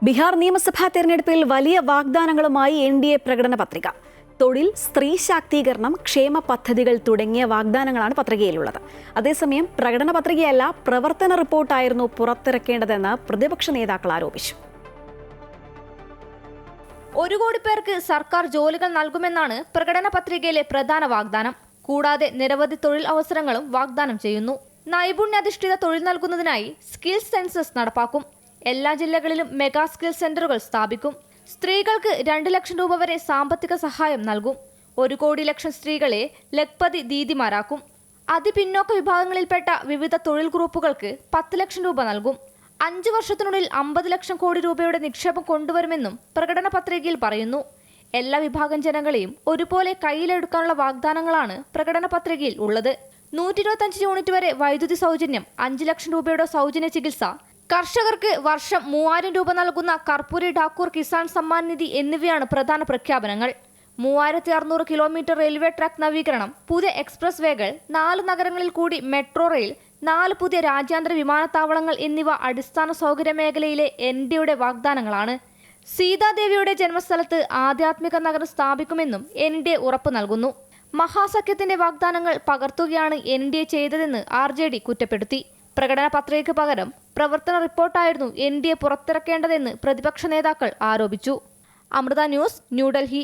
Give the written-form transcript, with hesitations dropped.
ബീഹാർ നിയമസഭാ തെരഞ്ഞെടുപ്പിൽ വലിയ വാഗ്ദാനങ്ങളുമായി എൻ.ഡി.എ പ്രകടന പത്രിക. തൊഴിൽ, സ്ത്രീ ശാക്തീകരണം, ക്ഷേമ പദ്ധതികൾ തുടങ്ങിയ വാഗ്ദാനങ്ങളാണ് പത്രികയിലുള്ളത്. അതേസമയം പ്രകടന പത്രികയല്ല, പ്രവർത്തന റിപ്പോർട്ടായിരുന്നു പുറത്തിറക്കേണ്ടതെന്ന് പ്രതിപക്ഷ നേതാക്കൾ ആരോപിച്ചു. 1 കോടി പേർക്ക് സർക്കാർ ജോലികൾ നൽകുമെന്നാണ് പ്രകടന പത്രികയിലെ പ്രധാന വാഗ്ദാനം. കൂടാതെ നിരവധി തൊഴിൽ അവസരങ്ങളും വാഗ്ദാനം ചെയ്യുന്നു. നൈപുണ്യാധിഷ്ഠിത തൊഴിൽ നൽകുന്നതിനായി സ്കിൽ സെൻസസ് നടപ്പാക്കും. എല്ലാ ജില്ലകളിലും മെഗാ സ്കിൽ സെന്ററുകൾ സ്ഥാപിക്കും. സ്ത്രീകൾക്ക് 2 ലക്ഷം രൂപ വരെ സാമ്പത്തിക സഹായം നൽകും. 1 കോടി ലക്ഷം സ്ത്രീകളെ ലഖ്പതി ദീദിമാരാക്കും. അതിപിന്നോക്ക വിഭാഗങ്ങളിൽപ്പെട്ട വിവിധ തൊഴിൽ ഗ്രൂപ്പുകൾക്ക് 10 ലക്ഷം രൂപ നൽകും. 5 വർഷത്തിനുള്ളിൽ 50 ലക്ഷം കോടി രൂപയുടെ നിക്ഷേപം കൊണ്ടുവരുമെന്നും പ്രകടന പത്രികയിൽ പറയുന്നു. എല്ലാ വിഭാഗം ജനങ്ങളെയും ഒരുപോലെ കയ്യിലെടുക്കാനുള്ള വാഗ്ദാനങ്ങളാണ് പ്രകടന പത്രികയിൽ ഉള്ളത്. 125 യൂണിറ്റ് വരെ വൈദ്യുതി സൗജന്യം, 5 ലക്ഷം രൂപയുടെ സൗജന്യ ചികിത്സ, കർഷകർക്ക് വർഷം 3000 രൂപ നൽകുന്ന കർപ്പൂരി ഠാക്കൂർ കിസാൻ സമ്മാൻ നിധി എന്നിവയാണ് പ്രധാന പ്രഖ്യാപനങ്ങൾ. 3600 കിലോമീറ്റർ റെയിൽവേ ട്രാക്ക് നവീകരണം, പുതിയ എക്സ്പ്രസ് വേകൾ, 4 നഗരങ്ങളിൽ കൂടി മെട്രോ റെയിൽ, 4 പുതിയ രാജ്യാന്തര വിമാനത്താവളങ്ങൾ എന്നിവ അടിസ്ഥാന സൗകര്യ മേഖലയിലെ എൻ.ഡി.യുടെ വാഗ്ദാനങ്ങളാണ്. സീതാദേവിയുടെ ജന്മസ്ഥലത്ത് ആധ്യാത്മിക നഗരം സ്ഥാപിക്കുമെന്നും എൻ.ഡി.എ ഉറപ്പു നൽകുന്നു. മഹാസഖ്യത്തിന്റെ വാഗ്ദാനങ്ങൾ പകർത്തുകയാണ് എൻ.ഡി.എ ചെയ്തതെന്ന് ആർ.ജെ.ഡി കുറ്റപ്പെടുത്തി. പ്രകടന പത്രികയ്ക്ക് പകരം പ്രവർത്തന റിപ്പോർട്ടായിരുന്നു എൻ.ഡി.എ പുറത്തിറക്കേണ്ടതെന്ന് പ്രതിപക്ഷ നേതാക്കൾ ആരോപിച്ചു. അമൃത ന്യൂസ്, ന്യൂഡൽഹി.